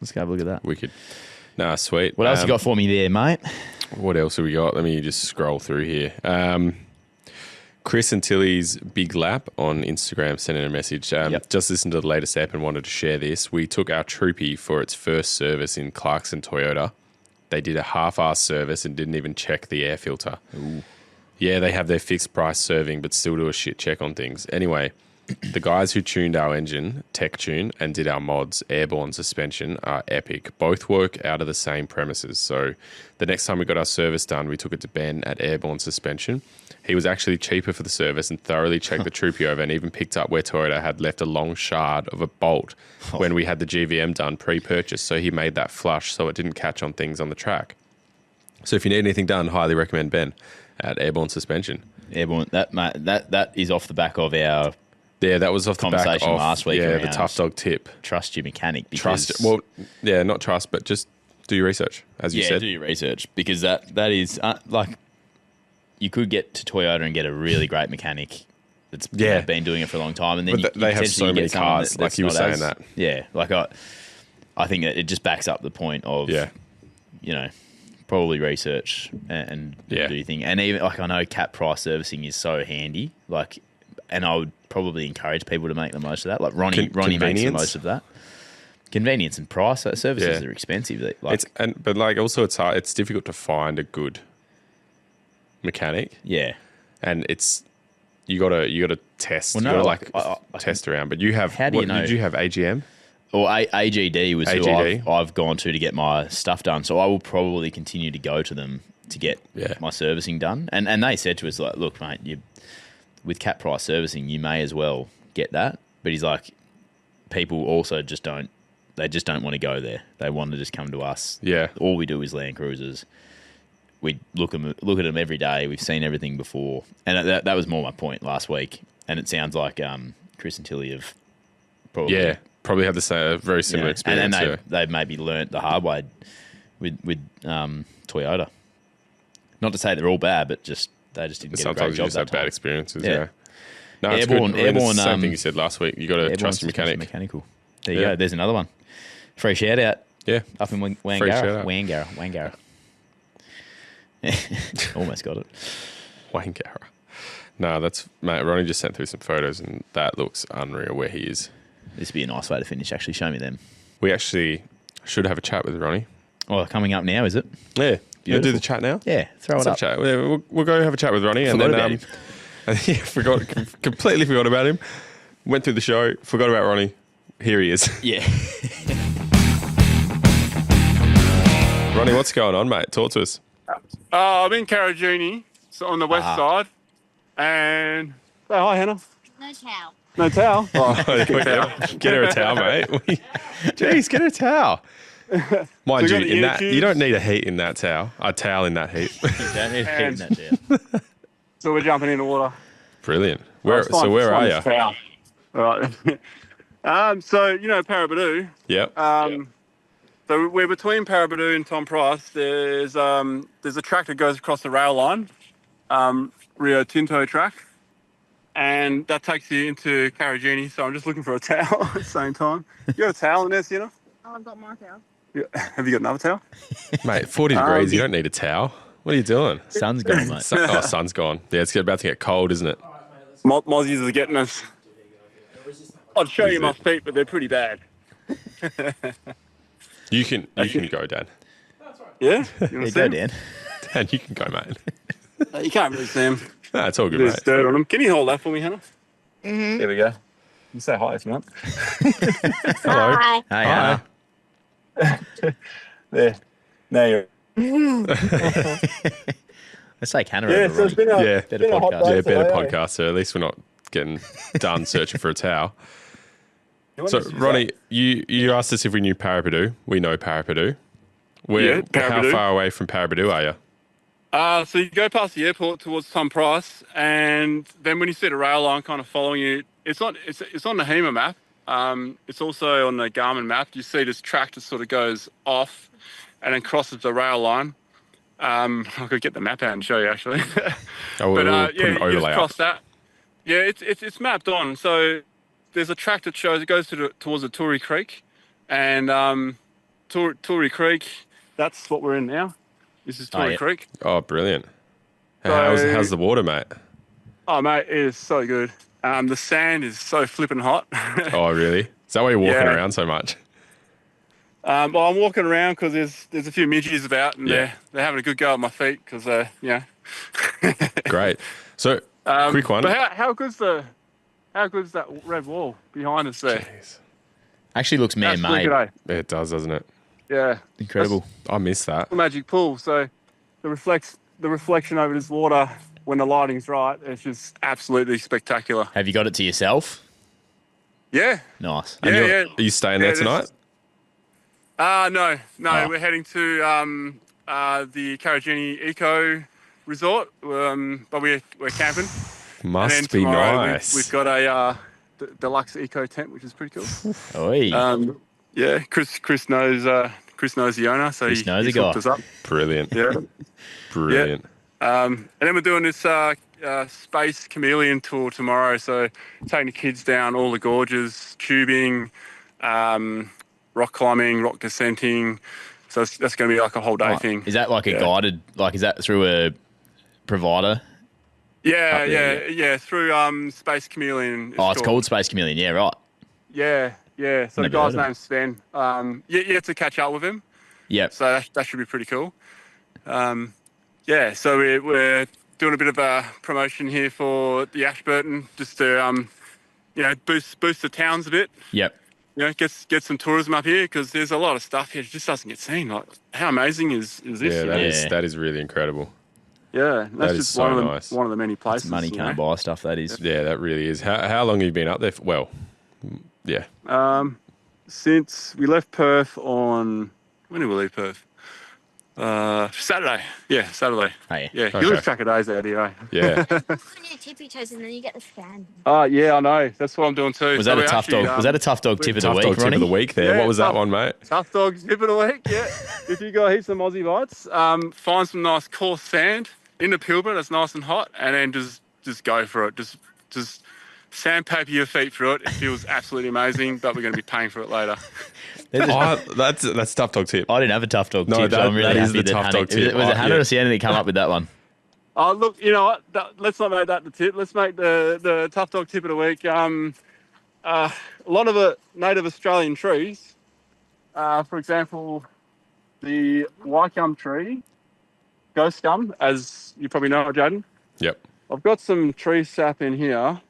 Let's go have a look at that. Wicked. No, sweet. What else you got for me there, mate? What else have we got? Let me just scroll through here. Chris and Tilly's Big Lap on Instagram sent in a message. Just listened to the latest app and wanted to share this. We took our Troopy for its first service in Clarkson Toyota. They did a half-ass service and didn't even check the air filter. Ooh. Yeah, they have their fixed price serving, but still do a shit check on things. Anyway, the guys who tuned our engine, Tech Tune, and did our mods, airborne suspension, are epic. Both work out of the same premises. So the next time we got our service done, we took it to Ben at Airborne Suspension. He was actually cheaper for the service and thoroughly checked the Troopy over and even picked up where Toyota had left a long shard of a bolt when we had the GVM done pre-purchase. So he made that flush so it didn't catch on things on the track. So if you need anything done, highly recommend Ben at Airborne Suspension. Airborne, that is off the back of our that was off the back of last week. Yeah, the tough dog tip. Trust your mechanic. Because not trust, but just do your research, as you said. Yeah, do your research because that is like you could get to Toyota and get a really great mechanic that's been doing it for a long time, and then they have so many cars. Like you were saying that. Yeah, like I think that it just backs up the point of probably research and do your thing. And even like I know cap price servicing is so handy. Like, and I would probably encourage people to make the most of that. Like Ronny makes the most of that. Convenience and price. Services are expensive. But also it's hard. It's difficult to find a good mechanic. Yeah, and you gotta test. Well, test around. But you have. How do you know? Did you have AGM? Or AGD was who I've gone to get my stuff done. So I will probably continue to go to them to get my servicing done. And they said to us, like, look, mate, with cap price servicing, you may as well get that. But he's like, people also just don't want to go there. They want to just come to us. Yeah. All we do is LandCruisers. We look at them every day. We've seen everything before. And that was more my point last week. And it sounds like Chris and Tilly have probably... Yeah. Probably have the same, very similar experience. And they've maybe learnt the hard way with Toyota. Not to say they're all bad, but they just didn't get a great job. Sometimes you just have bad experiences, No, it's Airborne, good. It's the same thing you said last week. You got to trust your mechanic. Mechanical. There you go. There's another one. Free shout out. Yeah. Up in Wangara. Almost got it. Wangara. No, mate, Ronny just sent through some photos and that looks unreal where he is. This would be a nice way to finish. Actually, show me them. We actually should have a chat with Ronny. Oh, coming up now, is it? Yeah. You do the chat now? Yeah, throw it up. Chat. Yeah, we'll go have a chat with Ronny. Forgot about him. Completely forgot about him. Went through the show, forgot about Ronny. Here he is. Yeah. Ronny, what's going on, mate? Talk to us. I'm in Karajuni, so on the west side. And... Say hi, Hannah. No towel. No towel? Get her a towel, mate. Jeez, get her a towel. Mind you, you don't need a heat in that towel. A towel in that heat. You don't need heat in that towel. So we're jumping in the water. Brilliant. Where are you? All right. So, you know Parabadoo? Yep. So we're between Parabadoo and Tom Price. There's a track that goes across the rail line, Rio Tinto track. And that takes you into Karajuni, so I'm just looking for a towel at the same time. You got a towel in there, Sienna? Oh, I've got my towel. Have you got another towel? Mate, 40 degrees, you don't need a towel. What are you doing? Sun's gone, mate. Sun's gone. Yeah, it's about to get cold, isn't it? Mozzies are getting us. I'd show you my feet, but they're pretty bad. You can go, Dad. Yeah? You go, Dan. Dan, you can go, mate. You can't really see them. No, it's all good, There's mate. dirt on them. Can you hold that for me, Hannah? Mm-hmm. There we go. You say hi if you want. Hello. Hi. Hey, Hannah. There. Now you're. Let's take Hannah Yeah, over, so it's Ronny. been a, Yeah. been a hot podcast. day Yeah, better today, eh? podcast. So at least we're not getting done searching for a towel. You want So, to use Ronny, you asked us if we knew Parapadu. We know Parapadu. Yeah, How Parapadu. far away from Parapadu are you? So you go past the airport towards Tom Price, and then when you see the rail line kind of following you, it's on the HEMA map. It's also on the Garmin map. You see this track that sort of goes off and then crosses the rail line. I could get the map out and show you actually. Oh, we'll put an you overlay just up. cross that. Yeah, it's mapped on. So there's a track that shows it goes towards the Tory Creek, and Tory Creek. That's what we're in now. This is Tory Creek. Oh, brilliant. So- How's the water, mate? Oh, mate, it is so good. The sand is so flipping hot. Oh, really? Is that why you're walking Yeah. around so much? Well, I'm walking around because there's a few midges about, and Yeah. they're having a good go at my feet because Great. So, quick one. But how good's that red wall behind us there? Jeez. Actually looks That's man-made. pretty good, eh? It does, doesn't it? Yeah, Incredible. I miss that. magic pool. So the reflection over this water when the lighting's right, it's just absolutely spectacular. Have you got it to yourself? Yeah. Nice. And Yeah. Are you staying there Yeah, tonight? No, Oh. we're heading to the Karajini Eco Resort, but we're camping. Must and then be tomorrow nice. We've got a deluxe eco tent, which is pretty cool. Oi. Yeah, Chris knows the owner, so Chris knows he's the guy. hooked us up. Brilliant. Yeah. Brilliant. And then we're doing this space chameleon tour tomorrow. So taking the kids down all the gorges, tubing, rock climbing, rock descenting. So that's going to be like a whole day thing. Is that like a guided, like is that through a provider? Yeah, Up there, yeah. Through Space Chameleon. It's called Space Chameleon. Yeah, right. Yeah. So the Never guy's heard of name's Sven. You have to catch up with him. Yep. So that should be pretty cool. So we're doing a bit of a promotion here for the Ashburton, just to boost the towns a bit. Yep. Get some tourism up here because there's a lot of stuff here that just doesn't get seen. Like, how amazing is this? Yeah, that is really incredible. Yeah, that's is just so nice. One of the many places. Money can't buy stuff, that is. Yeah, that really is. How long have you been up there for? Well, yeah. Since we left Perth when did we leave Perth? Saturday. Yeah, Saturday. Oh, yeah. Yeah, Okay. you lose track of days out here, eh? Yeah. On your tippy toes and then you get the sand. Oh, yeah, I know. That's what I'm doing too. Was So that a we tough actually, dog? Was that a tough dog tip of the Tough week, dog tip Ronny? of the week there. Yeah, What was that tough- one, mate? Tough dog tip of the week, yeah. If you got heaps of Aussie bites, find some nice coarse sand in the Pilbara that's nice and hot, and then just go for it. Just sandpaper your feet through it. It feels absolutely amazing, but we're going to be paying for it later. That's tough dog tip. I didn't have a tough dog No, tip, so that- I'm really that is happy the tough Hannah, dog tip. Was it Hannah Yeah. or Sienna that come up with that one? Oh, look, you know what? Let's not make that the tip. Let's make the tough dog tip of the week. A lot of the native Australian trees, for example, the Waikam tree, ghost gum, as you probably know, Jaden. Yep. I've got some tree sap in here.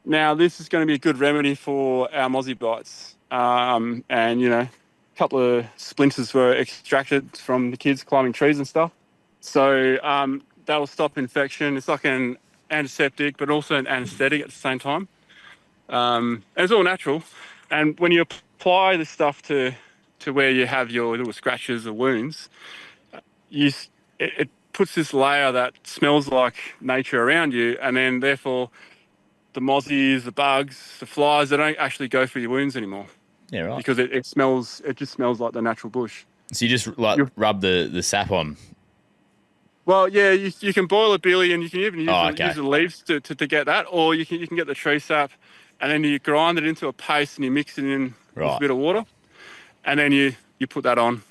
Now, this is going to be a good remedy for our mozzie bites. And, a couple of splinters were extracted from the kids climbing trees and stuff. So that'll stop infection. It's like an antiseptic, but also an anesthetic at the same time. And it's all natural. And when you apply this stuff to where you have your little scratches or wounds, it puts this layer that smells like nature around you, and then therefore the mozzies, the bugs, the flies, they don't actually go for your wounds anymore. Yeah, right. Because it just smells like the natural bush. So you just rub the sap on. Well, yeah, you can boil a billy, and you can even use okay. use the leaves to get that, or you can get the tree sap, and then you grind it into a paste and you mix it in with a bit of water, and then you put that on.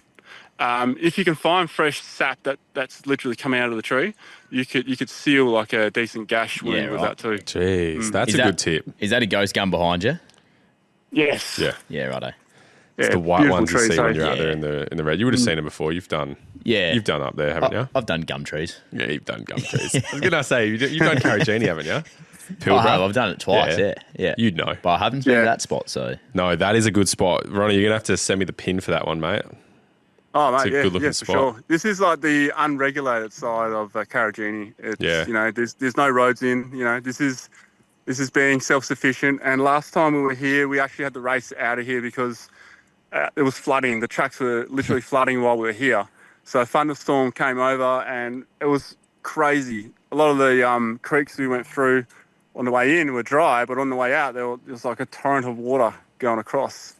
If you can find fresh sap that's literally come out of the tree, you could seal like a decent gash wound with that too. Jeez, that's a good tip. Is that a ghost gun behind you? Yes. Yeah. Yeah, righto. It's the white ones you trees, see when eh? you're out there in the red. You would have seen it before. You've done up there, haven't you? I've done gum trees. Yeah, you've done gum trees. I was going to say, you've done Karajini, haven't you? Pilbara. I've done it twice. Yeah. You'd know. But I haven't been to that spot. So no, that is a good spot. Ronnie, you're gonna have to send me the pin for that one, mate. Oh, mate, it's a good looking spot. For sure. This is like the unregulated side of Karajini. It's, Yeah. There's no roads in. This is being self-sufficient. And last time we were here, we actually had to race out of here because it was flooding. The tracks were literally flooding while we were here. So a thunderstorm came over and it was crazy. A lot of the creeks we went through on the way in were dry, but on the way out, there was like a torrent of water going across.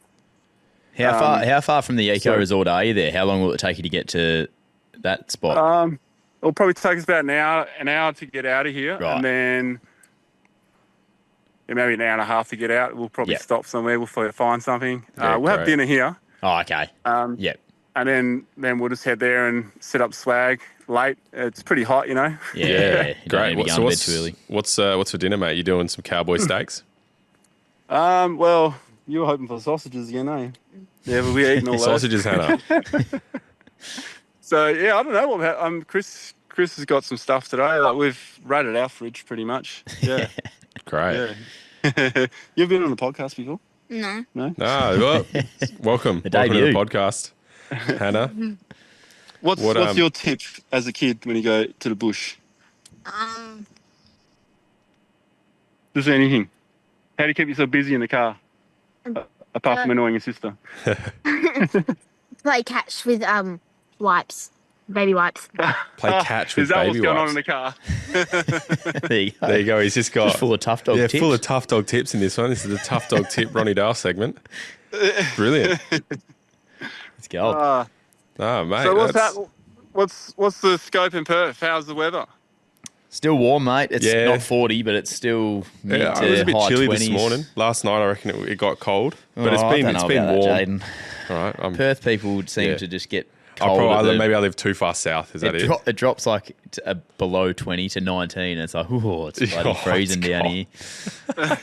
How far from the eco resort are you there? How long will it take you to get to that spot? It'll probably take us about an hour to get out of here, right. And then maybe an hour and a half to get out. We'll probably stop somewhere. We'll find something. We'll have dinner here. Oh, okay. Yep. And then we'll just head there and set up swag late. It's pretty hot, Yeah, great. So what's for dinner, mate? You doing some cowboy steaks? Well, you were hoping for sausages again, eh? Yeah, but we're eating all those. Sausages, Hannah. So, I don't know. Chris has got some stuff today. Like, we've raided our fridge pretty much. Yeah. Great. Yeah. You've been on the podcast before? No. No? Well, welcome to the podcast, Hannah. What's your tip as a kid when you go to the bush? Just anything. How do you keep yourself busy in the car? Apart from annoying your sister. Play catch with wipes, baby wipes. Play catch with baby wipes. Is that what's going on in the car? There you go. He's just got full of tough dog tips. Full of tough dog tips in this one. This is the tough dog tip Ronny Dale segment. Brilliant. Let's go. Mate. So what's the scope in Perth? How's the weather? Still warm, mate. It's not 40, but it's still mid to high 20s. It was a bit chilly this morning. Last night, I reckon it got cold, but it's been warm. All right, Perth people seem to just get cold. Maybe I live too far south. Is that it? It drops like below 20 to 19. It's like, it's bloody freezing down here.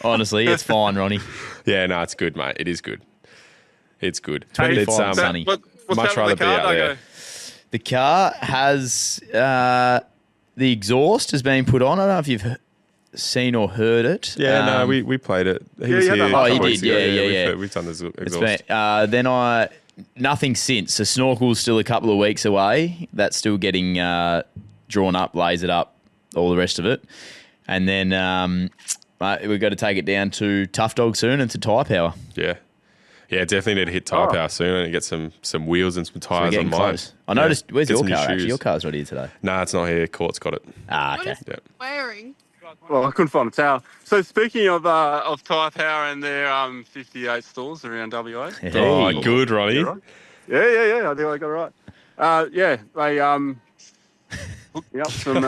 Honestly, it's fine, Ronnie. Yeah, no, it's good, mate. It is good. It's good. 25 sunny. Much rather be out there. The car has... the exhaust has been put on. I don't know if you've seen or heard it. Yeah, we played it. He was here. Oh, he did. Yeah. We've done the exhaust. Then nothing since. The snorkel's still a couple of weeks away. That's still getting drawn up, lasered up, all the rest of it. And then we've got to take it down to Tough Dog soon and to Tyrepower. Yeah. Yeah, definitely need to hit Tyrepower soon and get some wheels and some tyres on mine. Close. I noticed, where's your car actually? Your car's not here today. Nah, it's not here. Court's got it. Okay. What is wearing? Well, I couldn't find a towel. So speaking of Tyrepower and their 58 stores around WA. Hey. Oh, good, Ronnie. Yeah. I think I got it right. They hooked me up some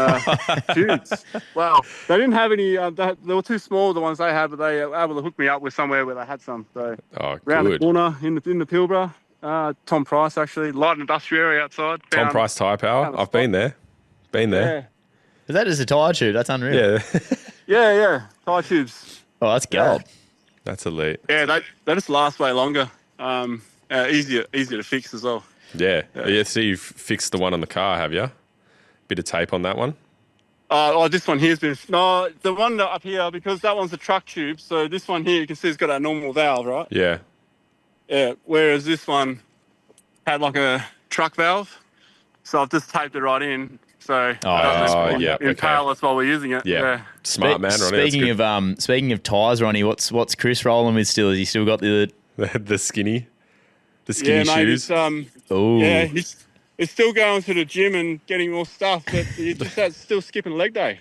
tubes. Well, they didn't have any. They were too small, the ones they had, but they were able to hook me up with somewhere where they had some. So around the corner in the Pilbara, Tom Price actually, light industrial area outside. Tom Price Tyrepower. I've been there. Yeah. Is that just a tyre tube? That's unreal. Yeah. Tyre tubes. Oh, that's gold. That's elite. Yeah, they just last way longer. Easier to fix as well. Yeah. So you've fixed the one on the car, have you? Bit of tape on that one? This one here's been... No, the one up here, because that one's a truck tube, so this one here, you can see it's got a normal valve, right? Yeah. Yeah, whereas this one had like a truck valve, so I've just taped it right in, so it doesn't impale us while we're using it. Yeah. Smart man, Ronnie. Speaking of tyres, Ronnie, what's Chris rolling with still? Has he still got the skinny shoes? Mate, it's still going to the gym and getting more stuff, but that's still skipping leg day.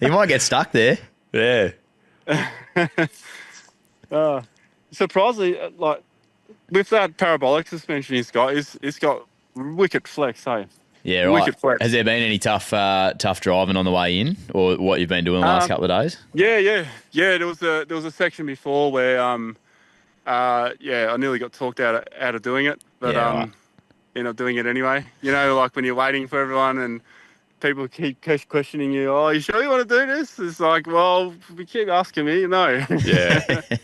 He might get stuck there. Yeah. Surprisingly, like with that parabolic suspension he's got, it's got wicked flex, hey? Yeah, right. Wicked flex. Has there been any tough driving on the way in, or what you've been doing the last couple of days? Yeah. There was a section before where I nearly got talked out of doing it, but end up doing it anyway. Like when you're waiting for everyone and people keep questioning you, oh, you sure you want to do this? It's like, well, we keep asking me, no. Yeah. And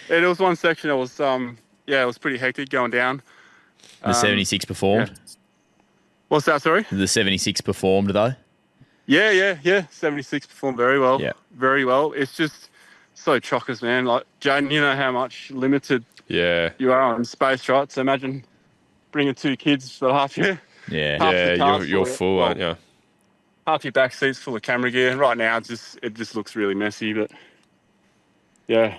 there was one section that was, it was pretty hectic going down. The 76 performed? Yeah. What's that, sorry? The 76 performed, though? Yeah. 76 performed very well. Yeah. Very well. It's just so chockers, man. Like, Jaden, you know how much limited you are on space, right? So imagine bringing 2 kids for half your... Yeah. You're full, aren't you? Half your back seat's full of camera gear. Right now, it just looks really messy, but yeah.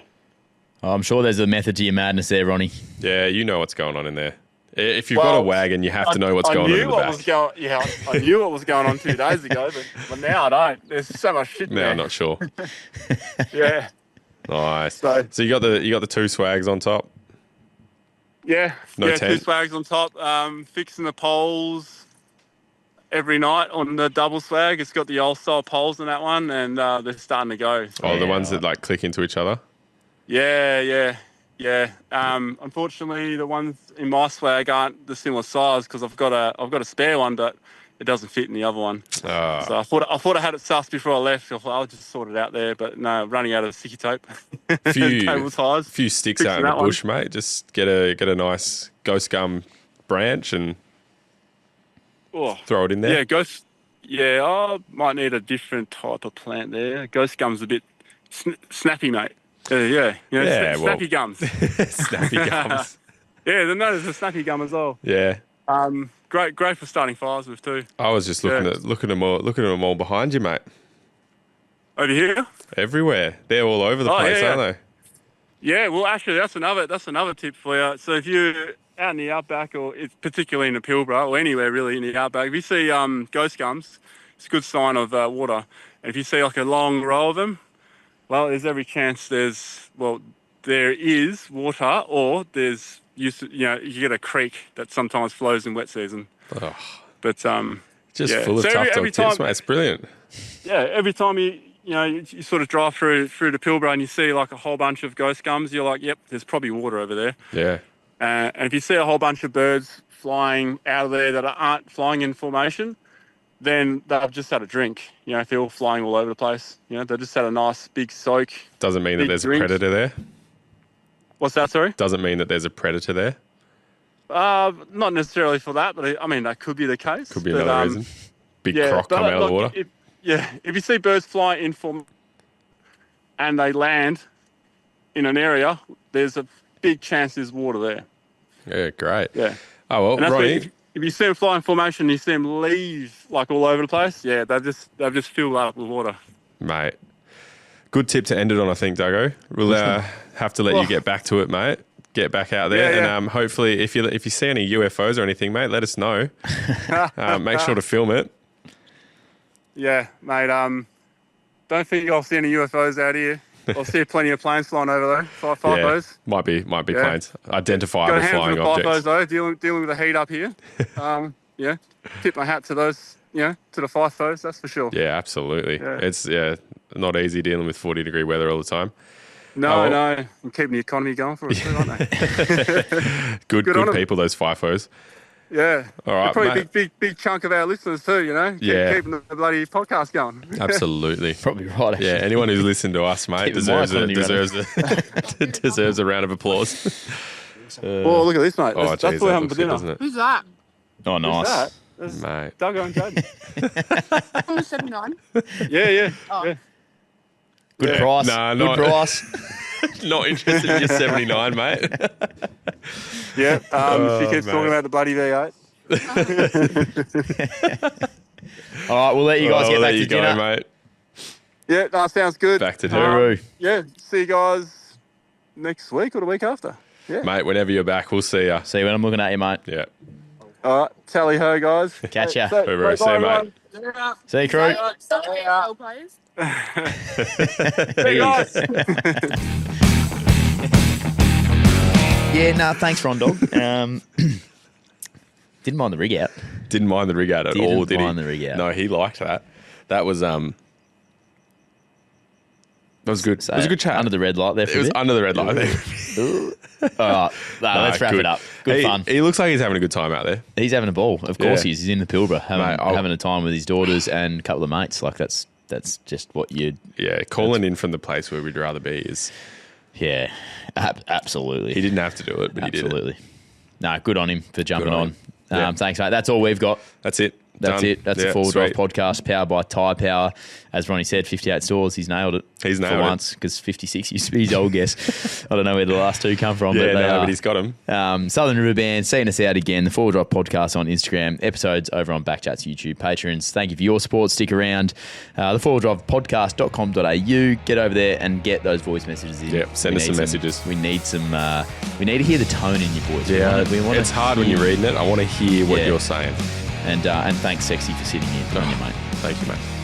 I'm sure there's a method to your madness there, Ronnie. Yeah, you know what's going on in there. If you've got a wagon, you have to know what's going on in the back. I knew what was going on 2 days ago, but now I don't. There's so much shit there. I'm not sure. Yeah. Nice. So you got the 2 swags on top? Yeah. No tent? 2 swags on top. Fixing the poles every night on the double swag. It's got the old style poles in that one, and they're starting to go. Oh, the ones that like click into each other? Yeah. Unfortunately, the ones in my swag aren't the similar size because I've got a spare one, but it doesn't fit in the other one. So I thought I had it sussed before I left. I thought I'll just sort it out there, but no, running out of sticky tape. Cable ties. Few sticks out in the bush, mate. Just get a nice ghost gum branch and throw it in there. Yeah, ghost. Yeah, I might need a different type of plant there. Ghost gum's a bit snappy, mate. Snappy gums. Snappy gums. Yeah, there's a snappy gum as well. Yeah. Great for starting fires with too. I was just looking at them all behind you, mate. Over here? Everywhere. They're all over the place, aren't they? Yeah, well, actually, that's another tip for you. So if you're out in the outback, or it's particularly in the Pilbara, or anywhere really in the outback, if you see ghost gums, it's a good sign of water. And if you see like a long row of them, well, there's every chance there is water, or there's you get a creek that sometimes flows in wet season. Oh. But just full of tough dog tips, mate. It's brilliant. Yeah, every time you sort of drive through the Pilbara and you see like a whole bunch of ghost gums, you're like, yep, there's probably water over there. Yeah. And if you see a whole bunch of birds flying out of there that aren't flying in formation, then they've just had a drink. If they're all flying all over the place, they just had a nice big soak. Doesn't mean that there's a predator there. What's that, sorry? Doesn't mean that there's a predator there. Not necessarily for that, but I mean, that could be the case. Could be another reason. Big croc come out of the water. If you see birds fly in form and they land in an area, there's a big chance there's water there. Yeah, great. Yeah. Oh, well, Ronny. If you see them fly in formation and you see them leave like all over the place, they've just filled up with water. Mate. Good tip to end it on, I think, Duggo. We'll have to let you get back to it, mate. Get back out there. Yeah. And hopefully, if you see any UFOs or anything, mate, let us know. Make sure to film it. Yeah, mate. Don't think I'll see any UFOs out here. I'll see plenty of planes flying over though. FIFOs. Might be planes. Identifiable flying objects. FIFOs though. Dealing with the heat up here. Tip my hat to those. To the FIFOs. That's for sure. Yeah, absolutely. Yeah. It's not easy dealing with 40-degree weather all the time. No. I'm keeping the economy going for us too, aren't they? good people, those FIFOs. Yeah. All right, probably a big chunk of our listeners too, keeping the bloody podcast going. Absolutely. Probably right, actually. Yeah, anyone who's listened to us, mate, deserves a round of applause. Oh, look at this, mate. That's what we're having for dinner. Who's that? Oh, nice. Who's that? Mate. Duggo and Jaden. I'm 79. Yeah. Oh. Yeah. Good price. Nah, Good price. Not interested in your 79, mate. Yeah. She keeps talking about the bloody V8. All right, we'll let you guys get back to dinner, mate. Yeah, that sounds good. Back to dinner. Yeah, see you guys next week or the week after. Yeah. Mate, whenever you're back, we'll see you. See you when I'm looking at you, mate. Yeah. All right, tally ho, guys. Catch ya. See you, mate. See you, crew. Players. Hey guys. Yeah, no, thanks, Ron Dog. Didn't mind the rig out. Didn't mind the rig out at all, did he? Didn't mind the rig out. No, he liked that. That was good. It was a good chat. Under the red light there for It was a bit. under the red light there. All right, let's wrap it up. Good fun. He looks like he's having a good time out there. He's having a ball. Of course he is. He's in the Pilbara having a time with his daughters and a couple of mates. Like that's just what you'd... Yeah, calling in from the place where we'd rather be is... Yeah, absolutely. He didn't have to do it, but he did it. Absolutely. No, good on him for jumping on. Yeah. Thanks, mate. That's all we've got. That's it. That's Done. it. That's the Four Wheel Drive podcast powered by Tyrepower. As Ronnie said, 58 stores. He's nailed it. He's nailed for it. once because 56 used to be his old guess. I don't know where the last two come from. But he's got them. Southern River Band, seeing us out again. The Four Wheel Drive podcast on Instagram. Episodes over on BackChat's YouTube. Patrons, thank you for your support. Stick around. The Four Wheel Drive podcast.com.au. Get over there and get those voice messages in. Yeah, send us some messages. We need some. We need to hear the tone in your voice. It's hard when you're reading it. I want to hear what you're saying. And thanks, Sexy, for sitting in on you, mate. Thank you, mate.